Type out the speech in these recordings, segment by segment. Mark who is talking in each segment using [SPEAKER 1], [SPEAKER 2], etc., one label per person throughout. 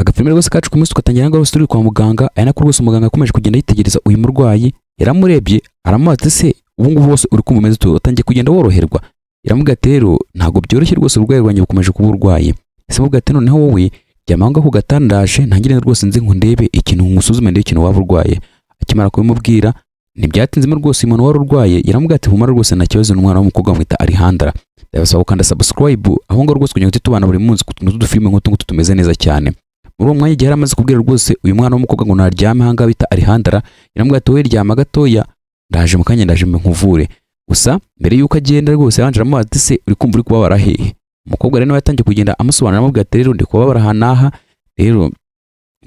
[SPEAKER 1] agafilme rwose kacu ku munsi tugatangira ngo turi kwa muganga, ari nako rwose umuganga akomeje kugenda yitegereza uyu murwayi, yaramurebye aramubaza se ubu ngubu bose uri kumva umeze utangiye kugenda woroherwa. Iramubwira ati rero ntago byoroshye rwose urwaye rwanjye bukomeje kuba urwaye. Ese mubwira ati noneho wowe ryamanga ku gatandaje ntangire rwose nzi ngo ndebe ikintu ngusuzume ndebe ikintu waba urwaye. Akimara kubimubwira ntibyatinzemo rwose umuntu wari urwaye, yaramubwira ati humara rwose nta kibazo n'umwana w'umukobwa wamwita Alejandra. Ndabasaba gukanda subscribe aho ngo rwose kugira ngo tubana buri munsi kutuntu filime nk'utu tumeze neza cyane. Muri uwo mwanya igihe yaramaze kubwira rwose uyu mwana w'umukobwa ngo naryame hanga bita Alejandra, yaramubwira ati wowe ryama gatoya ndaje mukanya ndaje nkuvure. Gusa mbere yuko agenda rwose yanje aramubaza ati se uri kumva uri kubabara hehe? Umukobwa rero yatangiye kugenda amusobanurira amubwira ati rero ndi kubabara hanaha, rero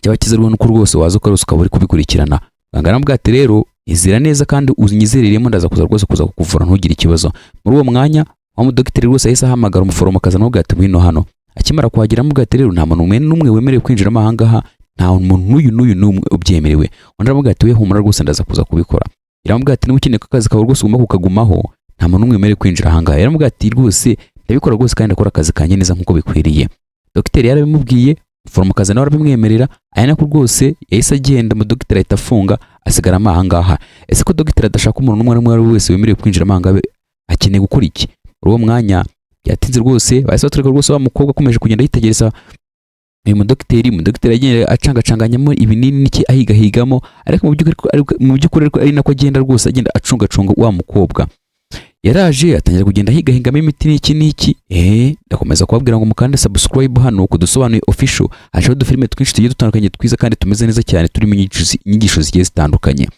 [SPEAKER 1] cyaba kizerwa nuko rwose waza ukarusa ukaba uri kubikurikirana. Muganga aramubwira ati rero izira neza kandi unyizereremo ndaza kuza rwose kuza kukuvura ntugire ikibazo. Muri uwo mwanya wa mudokiteri rwose yahise ahamagara umuforomokazi amubwira ati wino hano. Akimara kuhagera amubwira ati rero nta muntu n'umwe wemerewe kwinjira ahangaha, nta muntu n'uyu n'umwe ubyemerewe. Undi aramubwira ati we humura rwose ndaza kuza kubikora. Yaramubwira ati niba ukeneye akazi kawe rwose ugomba kukagumaho, nta muntu n'umwe wemerewe kwinjira ahangaha. Yaramubwira ati rwose ndabikora rwose kandi ndakora akazi kanjye neza nk'uko bikwiriye. Dogiteri yarabimubwiye, umuforomokazi nawe arabimwemerera, ari nako rwose yahise agenda mu dogiteri ahita afunga asigara ahangaha. Ese ko dogiteri adashaka umuntu n'umwe ari wese wemerewe kwinjira ahangaha akeneye gukora iki? Muri uwo mwanya yatinze rwose bahise batureka rwose wa mukobwa akomeje kugenda yitegereza uyu mudokiteri agenda acangacanganyamo ibinini n'iki ahigahigamo, ariko mu by'ukuri ari nako agenda rwose agenda acungacunga wa mukobwa. Yaraje atangira kugenda higahingamo imiti n'iki ndakomeza kubabwira ngo mukande subscribe hano kudusobanuye official, aje udufilime twinshi tugiye dutandukanye twiza kandi tumeze neza cyane turimo inyigisho zigiye zitandukanye.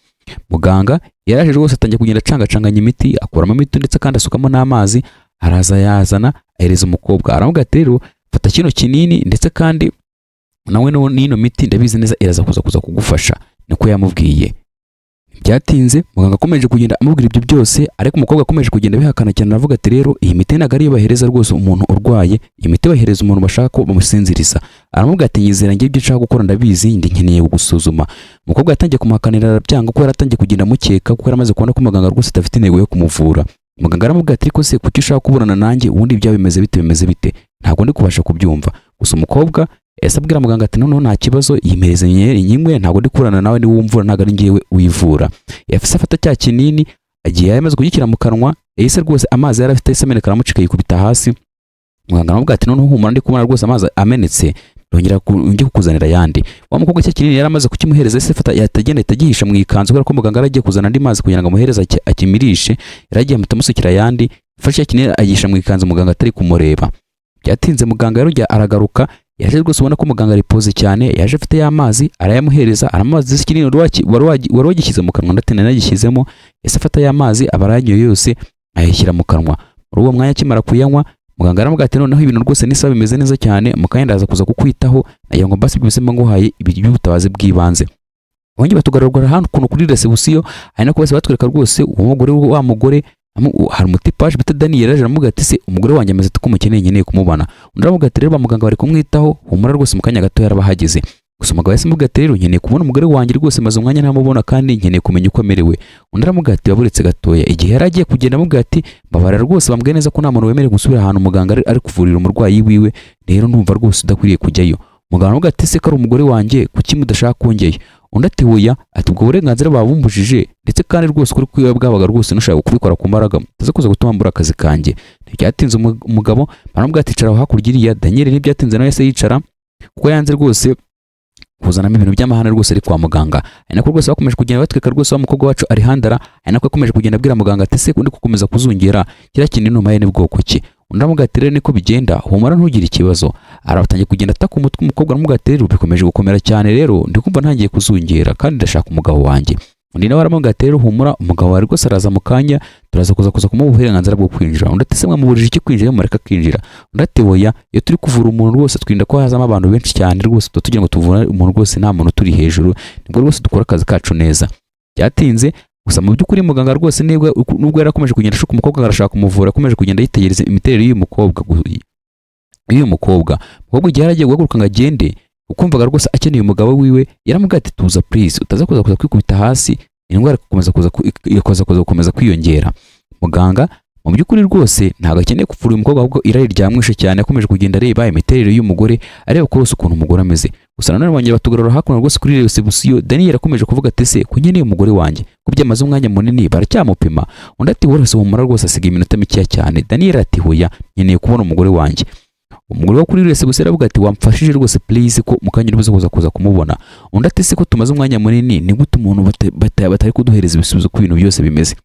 [SPEAKER 1] Muganga yaraje rwose atangira kugenda acangacanganya imiti, akuramo imiti ndetse kandi asukamo n'amazi, araza yazana ahereza umukobwa. Aramubwira ati rero fata kino kinini ndetse kandi nawe n'ino miti ndabizi neza iraza kuza kugufasha, niko yamubwiye. Byatinze muganga akomeje kugenda amubwira ibyo byose, ariko umukobwa akomeje kugenda bihakana cyane, aravuga ati rero iyi miti ntabwo ariyo bahereza rwose umuntu urwaye, iyi miti bahereza umuntu bashaka ko bamusinziriza. Aramubwira ati nyizera ngiye ibyo nshaka gukora ndabizi ndi nkeneye gusuzuma. Umukobwa yatangiye kumuhakanira arabyanga kuko yaratangiye kugenda amukeka kuko yaramaze kubona ko muganga rwose adafite intego yo kumuvura. Muganga aramubwira ati ariko se kuki ushaka kuburana nanjye ubundi ibyawe bimeze bite? Ntabwo ndi kubasha kubyumva. Gusa umukobwa yahise abwira muganga ati noneho nta kibazo yimereze nyimwe, ntabwo ndi kurana nawe ni wumvura ntabwo ari ngiye wivura. Yahise afata cya kinini agiye yamaze kugikira mu kanwa, yahise rwose amazi yari afite ameneka aramucika yikubita hasi. Muganga aramubwira ati noneho humura ndi kubona rwose amazi amenetse ndongera njye kukuzanira yandi. Wa mukobwa cya kinini yaramaze kukimuhereza, yahise afata yatagenda itagihisha mu ikanzu kubera ko muganga aragiye kuzana andi mazi kugira ngo amuhereze akimirishe, yaragiye amutamusukira yandi, fashe kinini agisha mu ikanzu muganga atari kumureba. Byatinze muganga yarongera aragaruka, yaje rwose ubona ko muganga aripoze cyane, yaje afite ya mazi arayamuhereza, aramazi kinini wari wagishyize mu kanwa ndetse nagishyizemo, yahise afata ya mazi abaranyoye yose ayishyira mu kanwa. Muri uwo mwanya akimara kuyanywa muganga aramubwira ati noneho ibintu rwose nisaba bimeze neza cyane, mukanya ndaza kuza kukwitaho nagira ngo mbasi byose nguhaye iby'ubutabazi bw'ibanze. Bongeye batugarurwa hano kuno kuri reception, ari nako bose batwereka rwose umugore wa mugore hari umutipaje bita Daniel yaje aramubwira ati se umugore wanjye ameze ko mukeneye nkeneye kumubana. Undi aramubwira ati rero muganga bari kumwitaho humura rwose mukanya gato yarabahageze. Gusa umugabo yahise amubwira ati rero nkeneye kubona umugore wanjye rwose maze umwanya ntamubona kandi nkeneye kumenya uko amerewe. Undi aramubwira ati waburetse gatoya. Igihe yari agiye kugenda amubwira ati mbabara rwose bambwiye neza ko nta muntu wemerewe gusubira ahantu muganga ari kuvurira umurwayi wiwe, rero ndumva rwose udakwiriye kujyayo. Muganga aramubwira ati se ko ari umugore wanjye kuki mudashaka kongeye? Undi ati hoya, ati ubwo burenganzira babumbujije ndetse kandi rwose kuri kwiwe bwabaga rwose nushaka kubikora ku mbaraga taze kuza gutuma mbura akazi kanjye. Ntibyatinze umugabo baramubwira ati icara hakuri iriya. Daniel ntibyatinze nawe yase yicara kuko yanze rwose kuzanamo ibintu by'amahane rwose ari kwa muganga. Ari nako rwose bakomeje kugenda batweka rwose wa mukobwa wacu Alejandra, ari nako akomeje kugenda abwira muganga ati se kundi gukomeza kuzungera kira kintu inuma ye ni bwoko ki? Undi aramubwira ati rero niko bigenda humura ntugire ikibazo. Aratangiye kugenda ataka umutwe umukobwa aramubwira ati rero bikomeje gukomera cyane, rero ndikumva ntangiye kuzungera kandi ndashaka umugabo wanjye. Undi nawe aramubwira ati rero humura umugabo wari rwose araza mu kanya turaza kuza kumuha uburenganzira bwo kwinjira. Undi ati se mwamuburije iki kwinjira mureka kwinjira? Undi ati oya, iyo turi kuvura umuntu rwose twirinda ko hazamo abantu benshi cyane rwose tugira ngo tuvure umuntu rwose nta muntu turi hejuru, nibwo rwose dukora akazi kacu neza. Byatinze gusa mu by'ukuri muganga rwose nubwo yarakomeje kugenda ashuka umukobwa arashaka kumuvura, akomeje kugenda yitegereza imiterere y'uyu mukobwa. Umukobwa igihe yaragiye guhaguruka ngo agende ukumvaga rwose akeneye umugabo wiwe, yaramubwira ati tuza please utaza kuza kwikubita hasi, indwara kukomeza kuza kwiyongera. Muganga mu by'ukuri rwose ntabwo akeneye kuvura uyu mukobwa ahubwo irari ryamwishe cyane, akomeje kugenda areba imiterere y'umugore, areba ko rwose ukuntu umugore ameze. gusa nanone bongera batugarura hakuno rwose kuri reception. Daniel akomeje kuvuga ati se ko nkeneye umugore wanjye ko byamaze umwanya munini baracyamupima. Undi ati wose humura rwose asiga iminota mike cyane. Daniel ati hoya nkeneye kubona umugore wanjye. Umugore wo kuri reception aravuga ati wamfashije rwose please ko mukanya ubuze kuza kumubona. Undi ati se ko tumaze umwanya munini ni gute umuntu batari kuduhereza ibisubizo ku bintu byose bimeze.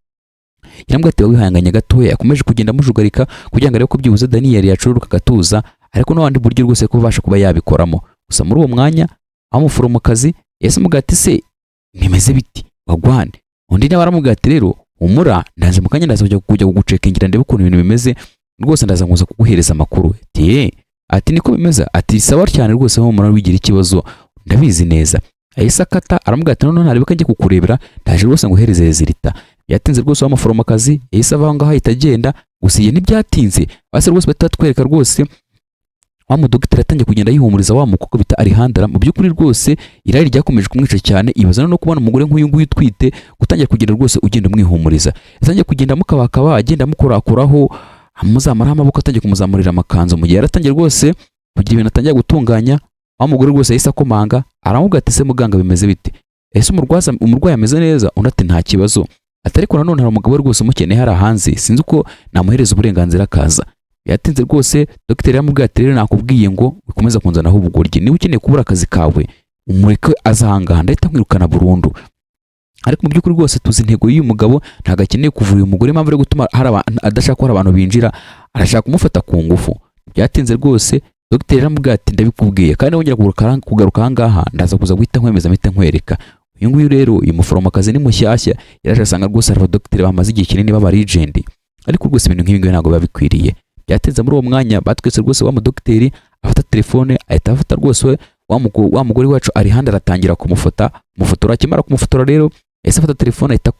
[SPEAKER 1] Yarambwa ati wihanganye gatoya yakomeje kugenda mujugarika kugira ngo arebe ko byibuze Daniel yacururuka gatuza ariko n'abandi buryo rwose ko babasha kuba yabikoramo. Gusa muri uwo mwanya amuforomokazi yese amuga ati se nimeze biti wagwane. Undi nawe aramubwira ati rero umura ndaje mukanya ndaza kujya kugucekingira ndebe ukuntu ibintu bimeze rwose ndaza nkuza kuguhereza amakuru. Ati niko bimeze. Ati sawa cyane rwose ho umura wigira ikibazo ndabizi neza. Ahise akata aramubwira ati none ntarebe kajye kukurebera ndaje rwose nguhereze zirita. Yatinze rwose w'amaforomokazi yahise ava ngaho ahita agenda. Gusa iye ntibyatinze base rwose batatwereka rwose wa mudogiteri atangiye kugenda yihumuriza wa mukobwa bita Alejandra. Mu by'ukuri rwose irari ryakomeje kumwica cyane ibaza no kubona umugore nk'uyu nguyu utwite gutangira kugenda rwose ugenda umwihumuriza. Yatangiye kugenda mukabakaba agenda mukorakoraho amuzamara amaboko atangiye kumuzamurira amakanzu. Mu gihe yaratangiye rwose kugira ibintu atangiye gutunganya wa mugore rwose yahise akomanga aramubwira ati se muganga bimeze bite ese umurwayi ameze neza. Undi ati nta kibazo. Atari ko nanone hari umugabo rwose umukeneye hari hanze sinzi uko namuhereza uburenganzira akaza. Yatinze rwose dogiteri yamubwiye ati rero nakubwiye ngo ukomeza kunzanaho ubugoryi niba ukeneye kubura akazi kawe umureke azahanga ndahita nkwirukana burundu. Ariko mu by'ukuri rwose tuzi intego y'uyu mugabo ntago akeneye kuvura uyu mugore impamvu yo gutuma adashaka ko abantu binjira arashaka kumufata ku ngufu. Byatinze rwose dogiteri yamubwiye ati ndabikubwiye kandi wongera kugaruka aha ngaha ndaza kuza guhita nkwemeza mpita nkwereka. Uyu nguyu rero uyu muforomokazi ni mushyashya yaraje asanga rwose hari abadogiteri bamaze igihe kinini baba legend ariko rwose ibintu nk'ibi ngibi ntabwo biba bikwiriye. Byatinze muri uwo mwanya batwese rwose wa mudogiteri afata telefone ahita afata rwose wa mugore wacu Alejandra aratangira kumufotora. Akimara kumufotora rero yahise afata telefone ahita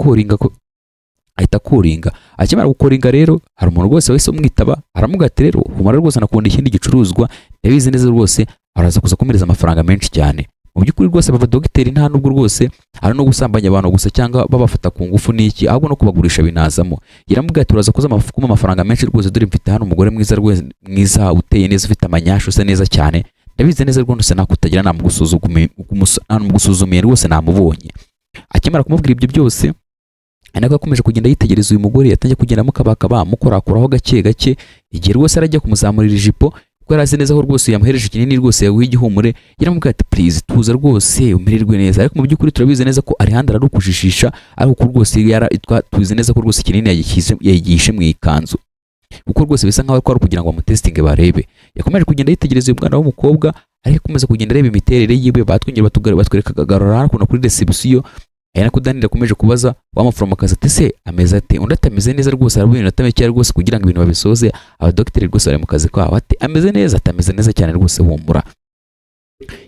[SPEAKER 1] koringa. Akimara gukoringa rero hari umuntu rwose wahise umwitaba aramubwira ati rero humara rwose nakunda ikindi gicuruzwa ndabizi neza rwose araza kuza kumereza amafaranga menshi cyane. Mu by'ukuri rwose baba dogiteri nta nubwo rwose ari no gusambanya abantu gusa cyangwa babafata ku ngufu n'iki ahubwo no kubagurisha binazamo. Yaramubwiye ati uraza kuza amafaranga menshi rwose dore mfite hano umugore mwiza rwose mwiza uteye neza ufite amanyashu usa neza cyane ndabizi neza rwose nakutagira namugusuzumiye rwose namubonye. Akimara kumubwira ibyo byose anako akomeje kugenda yitegereza uyu mugore yatangiye kugenda mukabakaba mukorakoraho gake gake igihe rwose arajya kumuzamurira ijipo kuko yarazi neza ko rwose yamuhereje ikinini rwose yaguha igihumure. Yaramubwira ati please tuza rwose umererwe neza. Ariko mu by'ukuri turabizi neza ko Alejandra ari ukujijisha ariko rwose tuzi neza ko rwose ikinini yayigishe mu ikanzu kuko rwose bisa nkaho ari kugira ngo bamutestinge barebe. Yakomeje kugenda yitegereza uyu mwana w'umukobwa ariko akomeza kugenda areba imiterere yiwe batwereka kagarura hakuno kuri reception. Nako Daniel akomeje kubaza wa muforomokazi ati se ameze ate. Undi atameze neza rwose arabwira atamekera rwose kugira ngo ibintu babisoze abadogiteri rwose bari mu kazi kwabo. Ati ameze neza atameze neza cyane rwose humura.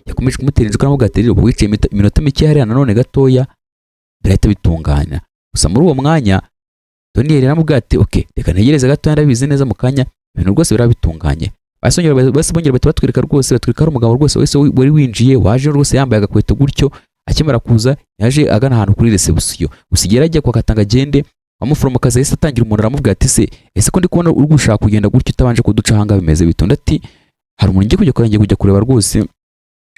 [SPEAKER 1] Yakomeje kumutera inzira aramubwira ati rero wicaye iminota mike hariya nanone gatoya birahita bitunganya. Gusa muri uwo mwanya Daniel aramubwira ati okay reka ntegereze gatoya ndabizi neza mu kanya ibintu rwose birabitunganye. Bongera batwereka rwose batwereka ari umugabo rwose wese wari winjiye waje rwose yambaye agakweto gutyo. Akimara kuza yaje agana ahantu kuri reception usigera ajya kwa katanga agende amuforomokazi yahise atangira umuntu aramubwira ati se ese ko ndi kubona uri gushaka kugenda gutyo utabanje kuduca hanga bimeze bitonda. Ati hari umuntu ngiye kujya kureba rwose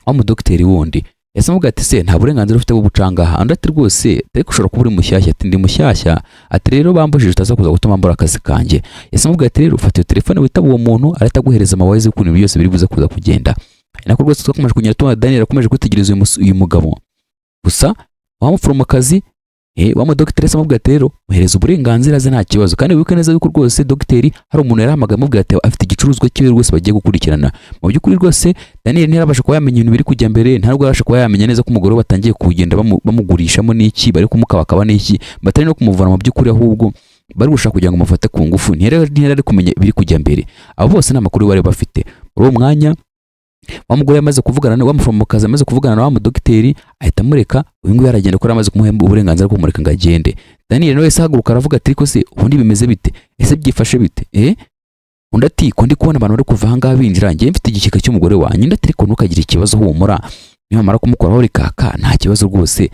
[SPEAKER 1] wa mudogiteri wundi. Yahise amubwira ati se nta burenganzira ufite bwo gucanga aha. Undi ati rwose ariko ushobora kuba uri mushyashya. Ati ndi mushyashya. Ati rero bambujije utaza kuza gutuma mbura akazi kanjye. Yahise amubwira ati rero ufata iyo telefone witaba uwo muntu arahita aguhereza amawayizi y'ukuntu byose biri buze kuza kugenda. Nako rwose twakomeje kugenda tubona Daniel akomeje kwitegereza uyu mugabo. Gusa wa muforomokazi wa mudogiteri amubwira ati rero muhereza uburenganzira ze nta kibazo kandi wibuke neza yuko rwose dogiteri hari umuntu yarahamagaye amubwira ati afite igicuruzwa cyiwe rwose bagiye gukurikirana. Mu by'ukuri rwose Daniel ntiyarabasha kuba yamenya ibintu biri kujya mbere ntabwo yarabasha kuba yamenya neza ko umugore batangiye kugenda bamugurishamo n'iki bari kumukabakaba n'iki batari no kumuvana mu by'ukuri ahubwo bari gushaka kugira ngo mufate ku ngufu. Ntiyari kumenya ibiri kujya mbere. Abo bose n'amakuru bari bafite. Muri uwo mwanya wa mugore yamaze kuvugana wa muforomokazi amaze kuvugana na wa mudogiteri ahita amureka. Uyu nguyu yaragenda ko amaze kumuhemba uburenganzira bwo kumureka ngo agende. Daniel nawe ahaguruka aravuga ati ariko se ubundi bimeze bite ese byifashe bite. Undi ati ko ndi kubona abantu bari kuva aha ngaha binjira ngiye mfite igikeka cy'umugore wanjye. Undi ati ariko ntukagira ikibazo humura nimara kumukoraho rikaka nta kibazo rwose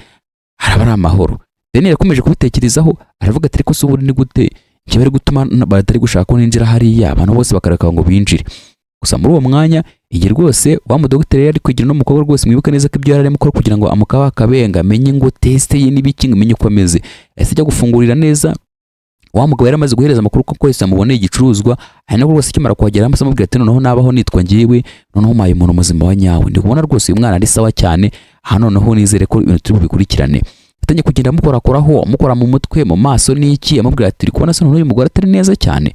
[SPEAKER 1] araba ari amahoro. Daniel yakomeje kubitekerezaho aravuga ati ariko se ubundi ni gute kiba ari gutuma batari gushaka ko ninjira hariya abantu bose bakareka ngo binjire. gusa muri uwo mwanya igihe rwose wa mudogiteri yari kugira n'umukobwa rwose mwibuke neza ko ibyo yari arimo gukora kugira ngo amukaba akabenga amenye ngo teste ye n'ibiki amenye uko ameze, ese ajya gufungurira neza wa mugabo yari amaze guhereza amakuru ko yese amuboneye igicuruzwa, ari nabwo rwose akimara kuhagera amaze amubwira ati noneho nabaho nitwa ngiwe, noneho umpaye umuntu muzima wa nyawe, ndi kubona rwose uyu mwana ari sawa cyane, aha noneho nizere ko ibintu turi bubikurikirane. Atangiye kugenda amukorakoraho amukora mu mutwe mu maso n'iki, amubwira ati uri kubona se noneho uyu mugore atari neza cyane,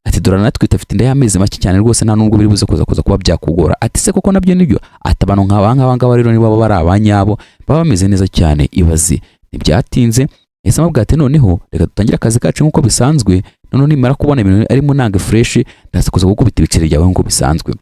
[SPEAKER 1] ati dora natwe afite inda y'amezi make cyane rwose nta nubwo biri buze kuza kuba byakugora, ati se koko nabyo nibyo, ati abantu nk'aba rero niba bari abanyabo baba bameze neza cyane, ibaze ntibyatinze ese amubwira ati noneho reka dutangire akazi kacu nk'uko bisanzwe, noneho nimara kubona ibintu arimo nanga fresh ndaza kuza gukubita ibiceri byawe nk'uko bisanzwe.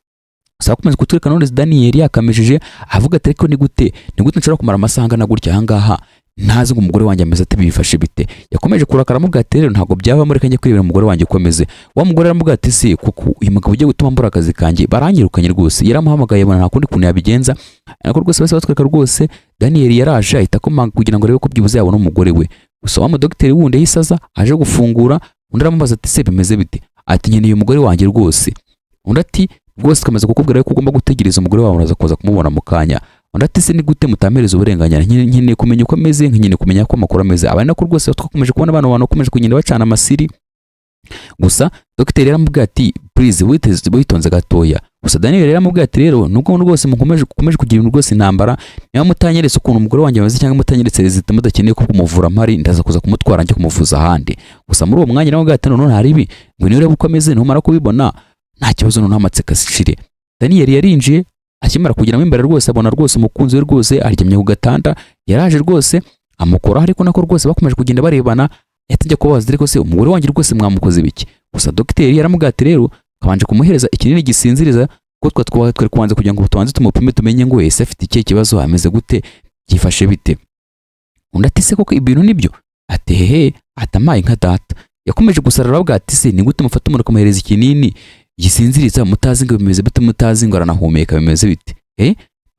[SPEAKER 1] Gusa akomeza kutwereka none Daniel yakamejije avuga ati ariko ni gute nshobora kumara amasaha angana gutya aha ngaha ntazi ngo umugore wanjye ameze ati bifashe bite. Yakomeje kurakara amubwira ati rero ntabwo byaba muri kanye kwirebera umugore wanjye ukomeze. Wa mugore aramubwira ati se kuko uyu mugabo ugiye gutuma mbura akazi kanjye baranyirukanye rwose, yaramuhamagaye bona nta kundi kuntu yabigenza, ariko rwose bose batwereka rwose Daniel yaraje ahita komanga kugira ngo arebe ko byibuze yabona umugore we. Gusa wa mudogiteri wundi yisaza aje gufungura, undi aramubaza ati se bimeze bite, ati nkeneye umugore wanjye rwose. Undi ati rwose kamaze kukubwira ko ugomba gutegereza umugore wawe uraza kuza kumubona mu kanya. Undi ati se ni gute mutamereza uburenganzira, nkeneye kumenya uko ameze, nkeneye kumenya ko amakuru ameze. Abana ko rwose twakomeje kubona abantu bakomeje kugenda bacana amasiri. Gusa dogiteri yaramubwiye ati please witonze gatoya. Gusa Daniel yaramubwiye ati rero nubwo rwose mukomeje kugira ibintu rwose intambara, niba mutanyeretse ukuntu umugore wanjye ameze cyangwa mutanyeretse rezita mudakeneye ko kumuvura mpari ndaza kuza kumutwara njye kumuvuza ahandi. Gusa muri uwo mwanya nawe gata none hari ibi ngo niwe uko ameze numara kubibona nta kibazo none amatseka sishire. Daniel yarinjiye akimara kugira imbere rwose abona rwose umukunzi we rwose aryamye ku gatanda, yaraje rwose amukora ariko nako rwose bakomeje kugenda barebana, yatangiye kubaza ariko se umugore wanjye rwose mwamukoze biki. Gusa dogiteri yaramubwiye ati rero kabanje kumuhereza ikinini gisinziriza ko twari kubanza kugira ngo tubanze tumupime tumenye ngo ese afite ikihe kibazo ameze gute gifashe bite. Undi ati se koko ibintu nibyo, ati hehe atamaye nka data. Yakomeje gusarara abwa ati se ni gute mufata umuntu kumuhereza ikinini gisinziriza mutazi ngo bimeze bite, mutazi ngo aranahumeka bimeze bite.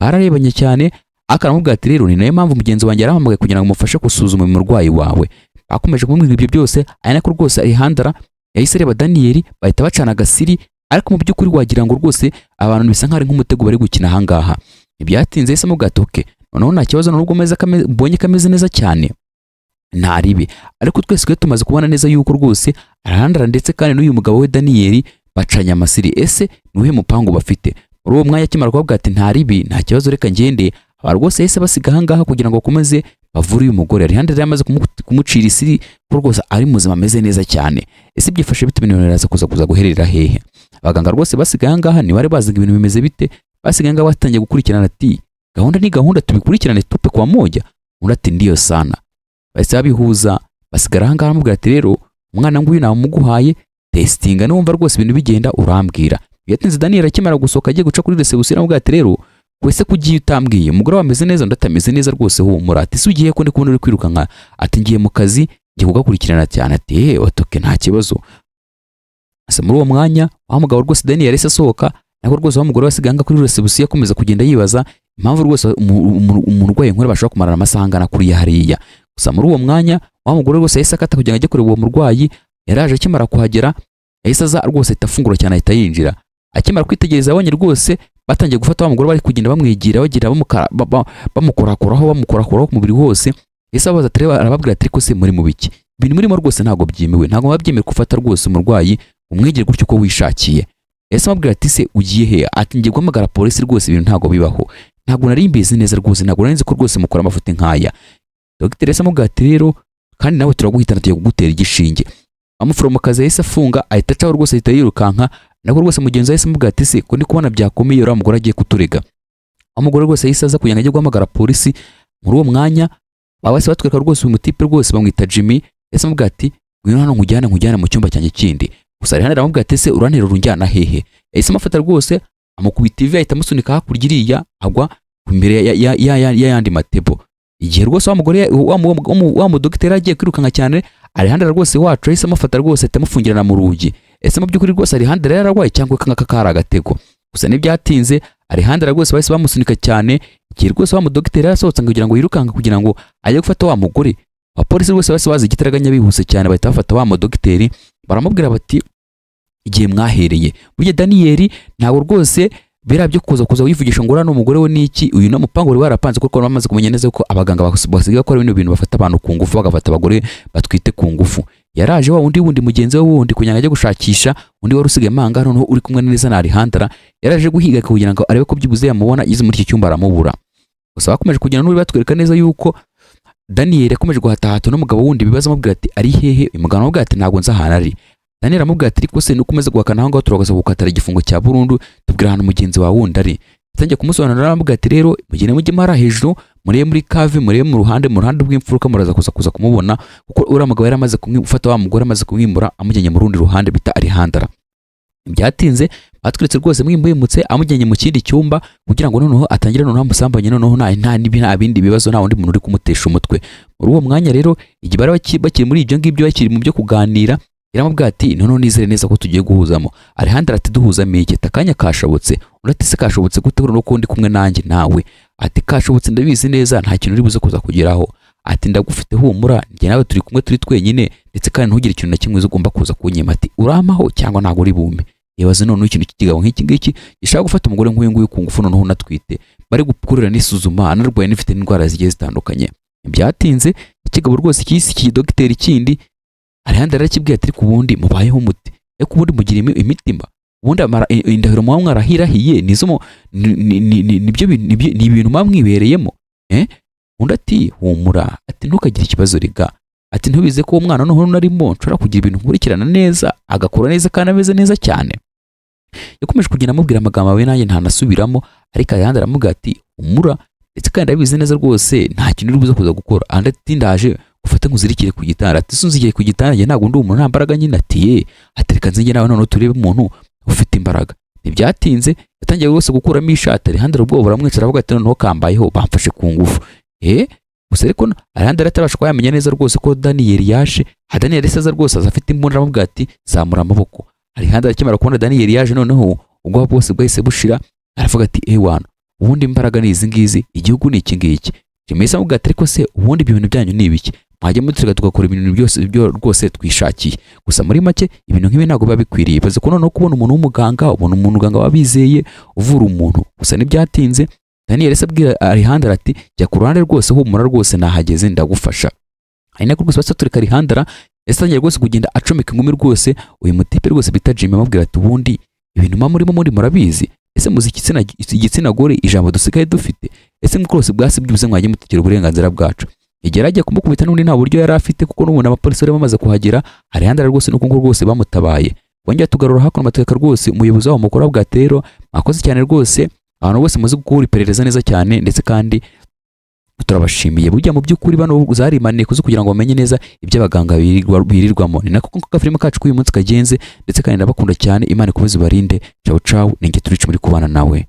[SPEAKER 1] Bararebanye cyane akaramubwira ati rero ni nayo mpamvu mugenzi wanjye yarahamagaye kugira ngo mufashe gusuzuma umurwayi wawe. Akomeje kumubwira ibyo byose ari nako rwose Alejandra yahise areba Daniel bahita bacana agasiri, ariko mu by'ukuri wagira ngo rwose abantu bisa nk'ari nk'umutego bari gukina aha ngaha. Ibyatinze yahise amubwira ati okay noneho nta kibazo nubwo mbonye kameze neza cyane nta ribi, ariko twese twe tumaze kubona neza yuko rwose Alejandra ndetse kandi n'uyu mugabo we Daniel bacanya amasiri, ese nuhe mupango bafite. Muri uwo mwanya akimara kuvuga ati nta ribi nta kibazo reka ngende, aba rwose yahise basiga aha ngaha kugira ngo bakomeze bavure uyu mugore. Alejandra yamaze kumucira isiri ko rwose ari muzima ameze neza cyane. Ese byifashe bite ibintu biraza kuza guherera hehe? Abaganga rwose basigaye aha ngaha ntibari baziga ibintu bimeze bite, basigaye ngaha batangiye gukurikirana ati gahunda ni gahunda tubikurikirane tupe kwa moja. Undi ati ndiyo sana. Bahise babihuza basigara aha ngaha amubwira ati rero umwana nguyu namuguhaye testinga numva rwose ibintu bigenda urambwira. Yatinze Daniel akimara gusohoka agiye guca kuri reception amubwira ati rero wese kugiye utambwiye umugore wameze neza ndatameze neza rwose humura, ati se ugiye ko ndi kubona uri kwiruka nka, ati ngiye mu kazi ngiye kugakurikirana cyane. Ati otoke nta kibazo. Asa muri uwo mwanya wa mugabo rwose Daniel yahise asohoka, nako rwose wa mugore wasiganga kuri reception akomeza kugenda yibaza impamvu rwose umurwayi nkore bashobora kumarana amasaha angana kuri hariya. Gusa muri uwo mwanya wa mugore rwose yahise akata kugira ngo ajye kureba uwo murwayi. Yaraje akimara kuhagera yahise aza rwose itafungura cyane ahita yinjira. Akimara kwitegereza abonye rwose batangiye gufata wa mugore bari kugenda bamwigira bagira bamukorakoraho ku mubiri wose. Yahise abaza ati arababwira ati ko se muri mu biki, ibintu murimo rwose ntago byemewe, ntago babyemewe gufata rwose umurwayi umwegere gutyo uko wishakiye. Yahise amubwira ati se ugiye he, ati ngiye guhamagara polisi rwose ibintu ntago bibaho, ntago nari mbizi neza rwose, ntago nari nzi ko rwose mukora amafuti nkaya. Dogiteri yahise amubwira ati rero kandi nawe turaguhitana tugiye kugutera igishinge. Amuforomokazi yahise afunga ahita acaho rwose ahita yirukanka, nako rwose mugenzi yahise amubwira ati se ko ndi kubona byakomeye uriya mugore agiye kuturega. Umugore rwose yahise aza kugira ngo ajye guhamagara polisi. Muri uwo mwanya babase batwereka rwose uyu mutipe rwose bamwita Jimmy. Yahise amubwira ati ngwino hano nkujyane mu cyumba cyanjye kindi. Gusa Alejandra aramubwira ati se urantera urunjyana hehe. Yahise amufata rwose amukubita TV ahita amusunika hakurya iriya agwa imbere yandi matebo. Igihe rwose wa mugore wa mudogiteri agiye kwirukanka cyane, Alejandra rwose wacu yahise amufata rwose ahita amufungirana mu rugi. Ese mu by'ukuri rwose Alejandra yararwaye cyangwa kanga kakara agatego. Gusa n'ibyatinze Alejandra rwose bahise bamusunika cyane. Igihe rwose wa mudogiteri yarasohotse kugira ngo yirukanka kugira ngo ajye gufata wa mugore. Abapolisi rwose bahise bazi igitaraganya bihuse cyane bahita bafata wa mudogiteri baramubwira bati igihe mwahereye. Burya Daniyeli ntabwo rwose bera byo kuza wivugisha ngo urano umugore we niki, uyu no mupango wari warapanze kuko bamaze kumenya neza ko abaganga basigaye bakora bino bintu, bafata abantu ku ngufu, bagafata abagore batwite ku ngufu. Yaraje wa wundi mugenzi we wundi kugira ngo ajye gushakisha undi wari usigaye manga, noneho uri kumwe neza na Alejandra, yaraje guhiga kugira ngo arebe ko byibuze yamubona, yize muri iki cyumba aramubura. Gusa bakomeje kugenda n'uri batwereka neza yuko Daniel yakomeje guhatahata n'umugabo wundi bibaza amubwira ati ari hehe, umugabo amubwira ati ntabwo nzi ahantu ari. Daniel aramubwira ati ariko se nuko umeze guhakana aho ngaho turagaza gukatara igifungo cya burundu, tubwira ahantu mugenzi wawe wundi ari. Yatangiye kumusobanurira aramubwira ati rero mugende mujye mara hejuru, murebe muri cave, murebe mu ruhande rw'imfuruka, muraza kuza kumubona kuko uriya mugabo yari amaze kumufata wa mugore, amaze kumwimura amujyanye mu rundi ruhande bita Alejandra. Byatinze batweretse rwose mwimbutse amujyanye mu kindi cyumba kugira ngo noneho atangire noneho amusambanye, noneho nta bindi bibazo, nta wundi muntu uri kumutesha umutwe. Muri uwo mwanya rero igihe bari bakiri muri ibyo ngibyo, bakiri mu byo kuganira, yaramubwira ati noneho nizere neza ko tugiye guhuzamo. Alejandra ati duhuzamo iki? Akanya kashobotse. Undi ati se kashobotse gute nuko ndi kumwe nanjye nawe? Ati kashobotse ndabizi neza, nta kintu uri buze kuza kugeraho. Ati ndagufite humura, njye nawe turi kumwe, turi twenyine, ndetse kandi ntugire ikintu na kimwe ugomba kuza kunyima. Ati uramaho cyangwa ntabwo uri bumbe? Yebaze noneho ikintu kigabo nk'iki ngiki gishaka gufata umugore nk'uyu nguyu ku ngufu, noneho unatwite, bari gukurira n'isuzuma, anarwaye n'ifite indwara zigiye zitandukanye. Byatinze ikigabo rwose iki dogiteri kindi Alejandra arakibwiye ati ku bundi mubayeho umuti, ariko ubundi mugira imitima, ubundi indahiro mwa mwarahirahiye nizo nibyo ni ibintu mwamwibereyemo. Undi ati humura, ati ntukagire ikibazo riga, ati ntubize ko umwana noneho narimo nshobora kugira ibintu nkurikirana neza, agakora neza kandi ameze neza cyane. Yakomeje kugenda amubwira amagambo awe nanjye ntanasubiramo, ariko Alejandra aramubwira ati humura, ndetse kandi abizi neza rwose nta kintu uri buze kuza gukora. Andi ati ndaje ufate nkuzirikire ku gitanda. Ati sunzigire ku gitanda, njye ntabwo ndi umuntu nta mbaraga nyine. Ati atereka nzinge nawe noneho turebe umuntu ufite imbaraga. Ntibyatinze yatangiye rwose gukuramo ishati. Alejandra ubwoba buramwicara avuga ati noneho kambayeho bamfashe ku ngufu. Gusa ariko Alejandra atabasha kuba yamenya neza rwose ko Daniel yaje. Daniel asaza rwose afite imbunda, aramubwira ati zamura amaboko. Alejandra akimara kubona Daniel yaje, noneho ubwo bwose bwahise bushira, aravuga ati wana ubundi imbaraga ni izi ngizi, igihugu ni iki ngiki. Jimese amubwira ati ariko se ubundi ibintu byanyu ni ibiki? Mwajya mutureka tugakora ibintu byose byo rwose twishakiye. Gusa muri make ibintu nk'ibi ntabwo biba bikwiriye. Baze ko noneho kubona umuntu w'umuganga, umuganga wabizeye uvura umuntu. Gusa ntibyatinze Daniel abwira Alejandra ati jya ku ruhande rwose, humura rwose nahageze ndagufasha. Ari nako rwose basatureka Alejandra yasangiye rwose kugenda acomeka inkumi rwose. Uyu mutipe rwose bita Jimmy amubwira ati ubundi ibintu murimo murabizi, ese muzi igitsina gore ijambo dusigaye dufite, ese rwose bwase byuze mwajye mutegera uburenganzira bwacu. Igerajya kumukubita n'undi nta buryo yari afite, kuko n'umuntu abapolisi bari bamaze kuhagera. Alejandra rwose nuko rwose bamutabaye. Wongera tugarura hakuno amategeko rwose umuyobozi wabo mukora bwa tero akoze cyane rwose, abantu bose muzi gukora iperereza neza cyane, ndetse kandi turabashimiye. Burya mu by'ukuri bano zarimaniye kugira ngo bamenye neza ibyo abaganga birirwamo. Ni nako kafilime kacu k'uyu munsi kagenze, ndetse kandi ndabakunda cyane. Imana ikomeze ibarinde. Ciao ciao, ninge turici muri kubana nawe.